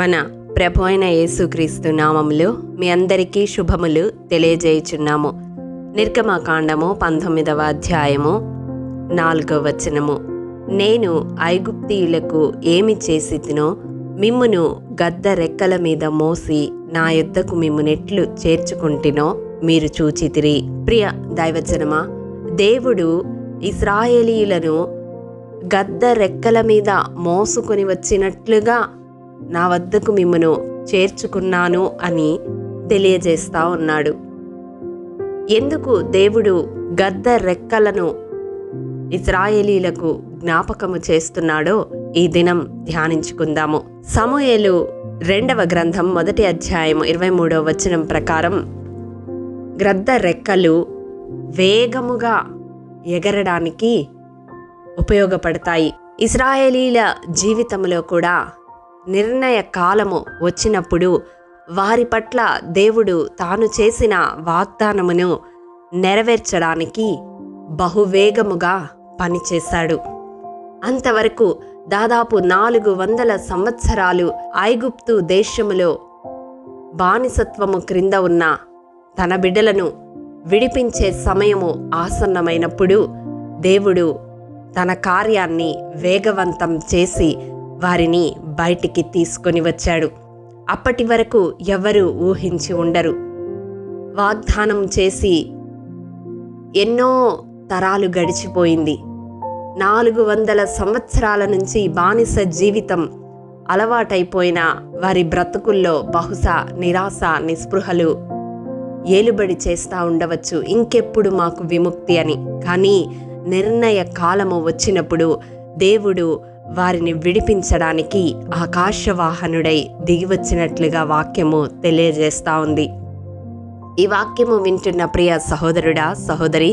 మన ప్రభు అయిన యేసుక్రీస్తు నామములో మీ అందరికీ శుభములు తెలియజేయుచున్నాము. నిర్గమకాండము 19వ అధ్యాయము 4వ వచనము. నేను ఐగుప్తీయులకు ఏమి చేసితినో మిమ్మును గద్ద రెక్కల మీద మోసి నా యొద్దకు మిమ్మునెట్లు చేర్చుకుంటినో మీరు చూచితిరి. ప్రియ దైవజనమా, దేవుడు ఇశ్రాయేలీయులను గద్ద రెక్కల మీద మోసుకొని వచ్చినట్లుగా నా వద్దకు మిమ్మును చేర్చుకున్నాను అని తెలియజేస్తా ఉన్నాడు. ఎందుకు దేవుడు గద్ద రెక్కలను ఇశ్రాయేలీలకు జ్ఞాపకము చేస్తున్నాడో ఈ దినం ధ్యానించుకుందాము. సమూయేలు 2వ గ్రంథం 1వ అధ్యాయం 23వ వచనం ప్రకారం గద్ద రెక్కలు వేగముగా ఎగరడానికి ఉపయోగపడతాయి. ఇశ్రాయేలీల జీవితంలో కూడా నిర్ణయ కాలము వచ్చినప్పుడు వారి పట్ల దేవుడు తాను చేసిన వాగ్దానమును నెరవేర్చడానికి బహువేగముగా పనిచేశాడు. అంతవరకు దాదాపు 400 సంవత్సరాలు ఐగుప్తు దేశములో బానిసత్వము క్రింద ఉన్న తన బిడ్డలను విడిపించే సమయము ఆసన్నమైనప్పుడు దేవుడు తన కార్యాన్ని వేగవంతం చేసి వారిని బయటికి తీసుకొని వచ్చాడు. అప్పటి వరకు ఎవరు ఊహించి ఉండరు. వాగ్దానం చేసి ఎన్నో తరాలు గడిచిపోయింది. 400 సంవత్సరాల నుంచి బానిస జీవితం అలవాటైపోయిన వారి బ్రతుకుల్లో బహుశా నిరాశ నిస్పృహలు ఏలుబడి చేస్తూ ఉండవచ్చు, ఇంకెప్పుడు మాకు విముక్తి అని. కానీ నిర్ణయ కాలము వచ్చినప్పుడు దేవుడు వారిని విడిపించడానికి ఆకాశవాహనుడై దిగివచ్చినట్లుగా వాక్యము తెలియజేస్తూ ఉంది. ఈ వాక్యము వింటున్న ప్రియ సహోదరుడా, సహోదరి,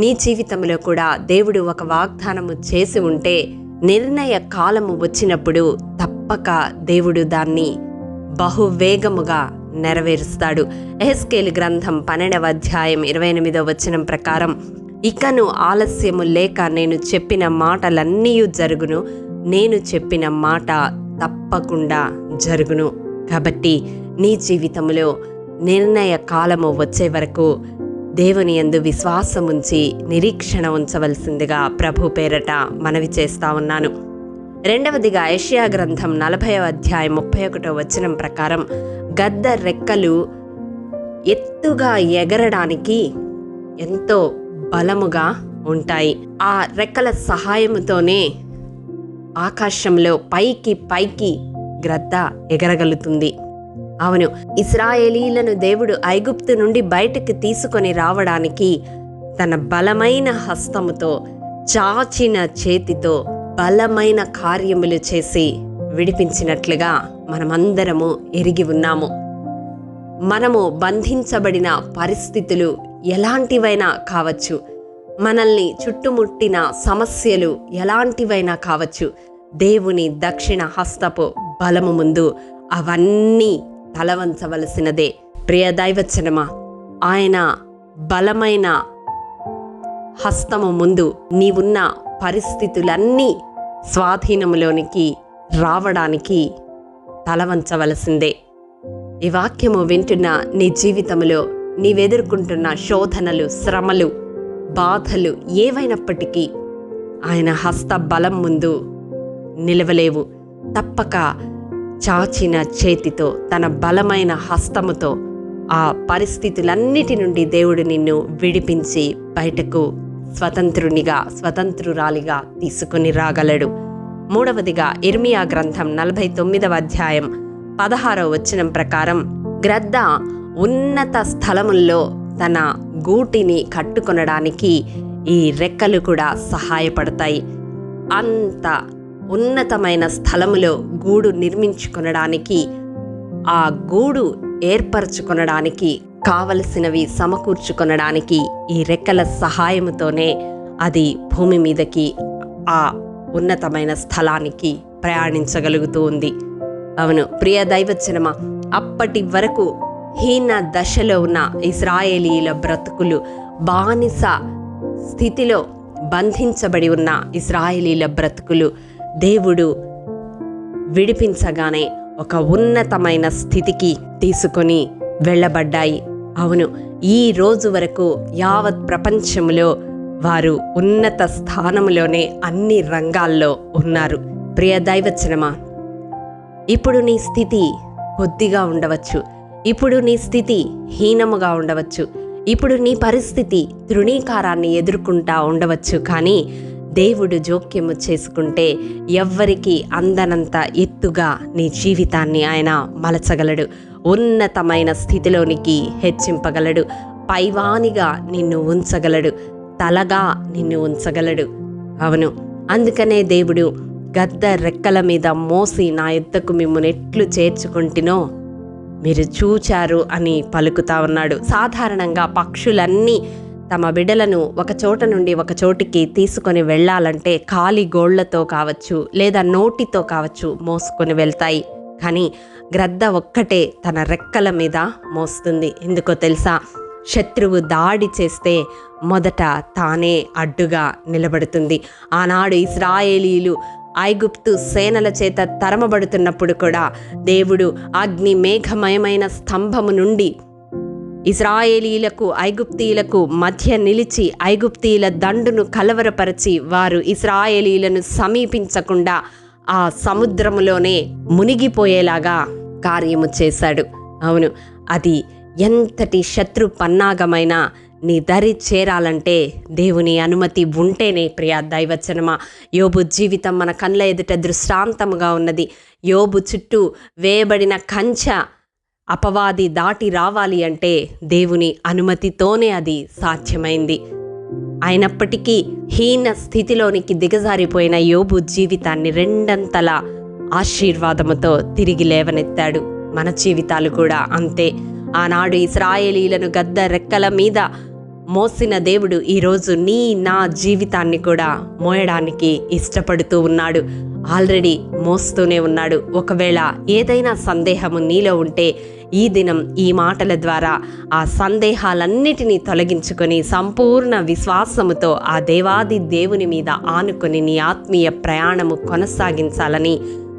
నీ జీవితంలో కూడా దేవుడు ఒక వాగ్దానము చేసి ఉంటే నిర్ణయ కాలము వచ్చినప్పుడు తప్పక దేవుడు దాన్ని బహువేగముగా నెరవేరుస్తాడు. యెహెజ్కేలు గ్రంథం 12వ అధ్యాయం 28వ వచనం ప్రకారం, ఇకను ఆలస్యము లేక నేను చెప్పిన మాటలన్నీ జరుగును, నేను చెప్పిన మాట తప్పకుండా జరుగును. కాబట్టి నీ జీవితంలో నిర్ణయ కాలము వచ్చే వరకు దేవుని యందు విశ్వాసముంచి నిరీక్షణ ఉంచవలసిందిగా ప్రభు పేరట మనవి చేస్తా ఉన్నాను. రెండవదిగా యెషయా గ్రంథం 40వ అధ్యాయం 31వ వచనం ప్రకారం గద్ద రెక్కలు ఎత్తుగా ఎగరడానికి ఎంతో బలముగా ఉంటాయి. ఆ రెక్కల సహాయముతోనే ఆకాశంలో పైకి గ్రద్ద ఎగరగలుగుతుంది. అవును, ఇశ్రాయేలీలను దేవుడు ఐగుప్తు నుండి బయటకు తీసుకొని రావడానికి తన బలమైన హస్తముతో, చాచిన చేతితో బలమైన కార్యములు చేసి విడిపించినట్లుగా మనమందరము ఎరిగి ఉన్నాము. మనము బంధించబడిన పరిస్థితులు ఎలాంటివైనా కావచ్చు, మనల్ని చుట్టుముట్టిన సమస్యలు ఎలాంటివైనా కావచ్చు, దేవుని దక్షిణ హస్తపు బలము ముందు అవన్నీ తలవంచవలసినదే. ప్రియ దైవచనమా, ఆయన బలమైన హస్తము ముందు నీవున్న పరిస్థితులన్నీ స్వాధీనములోనికి రావడానికి తలవంచవలసిందే. ఈ వాక్యము వింటున్న నీ జీవితంలో నీవెదుర్కొంటున్న శోధనలు, శ్రమలు, బాధలు ఏవైనప్పటికీ ఆయన హస్త బలం ముందు నిలవలేవు. తప్పక చాచిన చేతితో, తన బలమైన హస్తముతో ఆ పరిస్థితులన్నిటి నుండి దేవుడు నిన్ను విడిపించి బయటకు స్వతంత్రురాలిగా తీసుకుని రాగలడు. మూడవదిగా ఇర్మియా గ్రంథం 49వ అధ్యాయం 16వ వచనం ప్రకారం గ్రద్ద ఉన్నత స్థలముల్లో తన గూటిని కట్టుకొనడానికి ఈ రెక్కలు కూడా సహాయపడతాయి. అంత ఉన్నతమైన స్థలములో గూడు నిర్మించుకొనడానికి, ఆ గూడు ఏర్పరచుకొనడానికి కావలసినవి సమకూర్చుకొనడానికి ఈ రెక్కల సహాయముతోనే అది భూమి మీదకి, ఆ ఉన్నతమైన స్థలానికి ప్రయాణించగలుగుతూ ఉంది. అవును ప్రియ దైవజనమా, అప్పటి వరకు హీన దశలో ఉన్న ఇశ్రాయేలీల బ్రతుకులు, బానిస స్థితిలో బంధించబడి ఉన్న ఇశ్రాయేలీల బ్రతుకులు దేవుడు విడిపించగానే ఒక ఉన్నతమైన స్థితికి తీసుకొని వెళ్ళబడ్డాయి. అవును, ఈ రోజు వరకు యావత్ ప్రపంచంలో వారు ఉన్నత స్థానంలోనే అన్ని రంగాల్లో ఉన్నారు. ప్రియ దైవజనమా, ఇప్పుడు నీ స్థితి కొద్దిగా ఉండవచ్చు, ఇప్పుడు నీ స్థితి హీనముగా ఉండవచ్చు, ఇప్పుడు నీ పరిస్థితి తృణీకారాన్ని ఎదుర్కొంటా ఉండవచ్చు. కానీ దేవుడు జోక్యము చేసుకుంటే ఎవ్వరికీ అందనంత ఎత్తుగా నీ జీవితాన్ని ఆయన మలచగలడు. ఉన్నతమైన స్థితిలోనికి హెచ్చింపగలడు. పైవానిగా నిన్ను ఉంచగలడు. తలగా నిన్ను ఉంచగలడు. అవును, అందుకనే దేవుడు గద్ద రెక్కల మీద మోసి నా యుద్ధకు మిమ్మును ఎట్లు చేర్చుకుంటినో మీరు చూచారు అని పలుకుతా ఉన్నాడు. సాధారణంగా పక్షులన్నీ తమ బిడ్డలను ఒక చోట నుండి ఒక చోటికి తీసుకొని వెళ్ళాలంటే ఖాళీ గోళ్లతో కావచ్చు, లేదా నోటితో కావచ్చు మోసుకొని వెళ్తాయి. కానీ గ్రద్ద ఒక్కటే తన రెక్కల మీద మోస్తుంది. ఎందుకో తెలుసా? శత్రువు దాడి చేస్తే మొదట తానే అడ్డుగా నిలబడుతుంది. ఆనాడు ఇశ్రాయేలీలు ఐగుప్తు సేనల చేత తరమబడుతున్నప్పుడు కూడా దేవుడు అగ్ని మేఘమయమైన స్తంభము నుండి ఇశ్రాయేలీలకు ఐగుప్తీయులకు మధ్య నిలిచి ఐగుప్తీయుల దండును కలవరపరిచి వారు ఇశ్రాయేలీలను సమీపించకుండా ఆ సముద్రములోనే మునిగిపోయేలాగా కార్యము చేశాడు. అవును, అది ఎంతటి శత్రు పన్నాగమైనా నీ దరి చేరాలంటే దేవుని అనుమతి ఉంటేనే. ప్రియ దైవజనమా, యోబు జీవితం మన కళ్ళ ఎదుట దృష్టాంతముగా ఉన్నది. యోబు చుట్టూ వేయబడిన కంచె అపవాది దాటి రావాలి అంటే దేవుని అనుమతితోనే అది సాధ్యమైంది. అయినప్పటికీ హీన స్థితిలోనికి దిగజారిపోయిన యోబు జీవితాన్ని రెండంతల ఆశీర్వాదముతో తిరిగి లేవనెత్తాడు. మన జీవితాలు కూడా అంతే. ఆనాడు ఇశ్రాయేలీలను గద్ద రెక్కల మీద మోసిన దేవుడు ఈరోజు నీ నా జీవితాన్ని కూడా మోయడానికి ఇష్టపడుతూ ఉన్నాడు. ఆల్రెడీ మోస్తూనే ఉన్నాడు. ఒకవేళ ఏదైనా సందేహము నీలో ఉంటే ఈ దినం ఈ మాటల ద్వారా ఆ సందేహాలన్నిటినీ తొలగించుకొని సంపూర్ణ విశ్వాసముతో ఆ దేవాది దేవుని మీద ఆనుకొని నీ ఆత్మీయ ప్రయాణము కొనసాగించాలని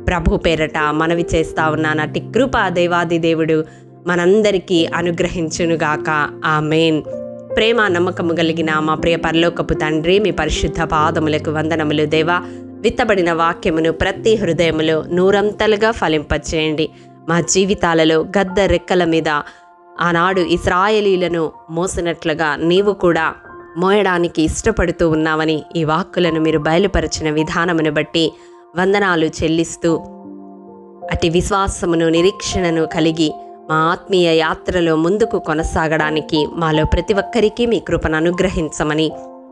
ప్రభు పేరట మనవి చేస్తా ఉన్నాను. అట్టి కృప దేవాది దేవుడు మనందరికీ అనుగ్రహించునుగాక. ఆమేన్. ప్రేమ నమ్మకము కలిగిన మా ప్రియ పరలోకపు తండ్రి, మీ పరిశుద్ధ పాదములకు వందనములు. దేవా, విత్తబడిన వాక్యమును ప్రతి హృదయములో నూరంతలుగా ఫలింపచేయండి. మా జీవితాలలో గద్ద రెక్కల మీద ఆనాడు ఇశ్రాయేలీలను మోసినట్లుగా నీవు కూడా మోయడానికి ఇష్టపడుతూ ఉన్నావని ఈ వాక్కులను మీరు బయలుపరిచిన విధానమును బట్టి వందనాలు చెల్లిస్తూ అట్టి విశ్వాసమును నిరీక్షణను కలిగి మా ఆత్మీయ యాత్రలో ముందుకు కొనసాగడానికి మాలో ప్రతి ఒక్కరికి మీ కృపను అనుగ్రహించమని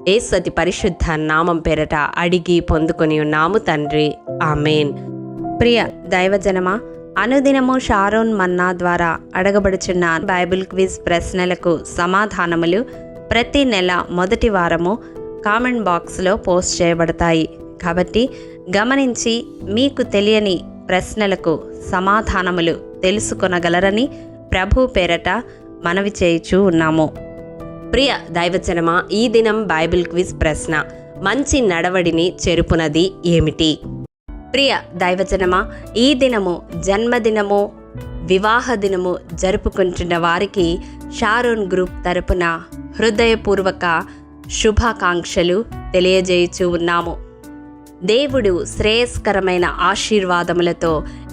యేసు అతి పరిశుద్ధ నామం పేరట అడిగి పొందుకొని ఉన్నాము తండ్రి. ఆమేన్. ప్రియ దైవజనమా, అనుదినము షారోన్ మన్నా ద్వారా అడగబడుచున్న బైబిల్ క్విజ్ ప్రశ్నలకు సమాధానములు ప్రతి నెల మొదటి వారము కామెంట్ బాక్స్లో పోస్ట్ చేయబడతాయి. కాబట్టి గమనించి మీకు తెలియని ప్రశ్నలకు సమాధానములు తెలుసుకొనగలరని ప్రభు పేరట మనవి చేయుచూ ఉన్నాము. ప్రియ దైవజనమా, ఈ దినం బైబిల్ క్విజ్ ప్రశ్న: మంచి నడవడిని చెరుపునది ఏమిటి? ప్రియ దైవజనమా, ఈ దినము జన్మదినము వివాహ దినము జరుపుకుంటున్న వారికి షారోన్ గ్రూప్ తరపున హృదయపూర్వక శుభాకాంక్షలు తెలియజేయుచూ ఉన్నాము. దేవుడు శ్రేయస్కరమైన ఆశీర్వాదములతో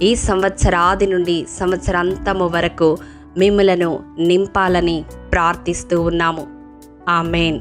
ఈ సంవత్సరాది నుండి సంవత్సరాంతము వరకు మిమ్ములను నింపాలని ప్రార్థిస్తూ ఉన్నాము. ఆమేన్.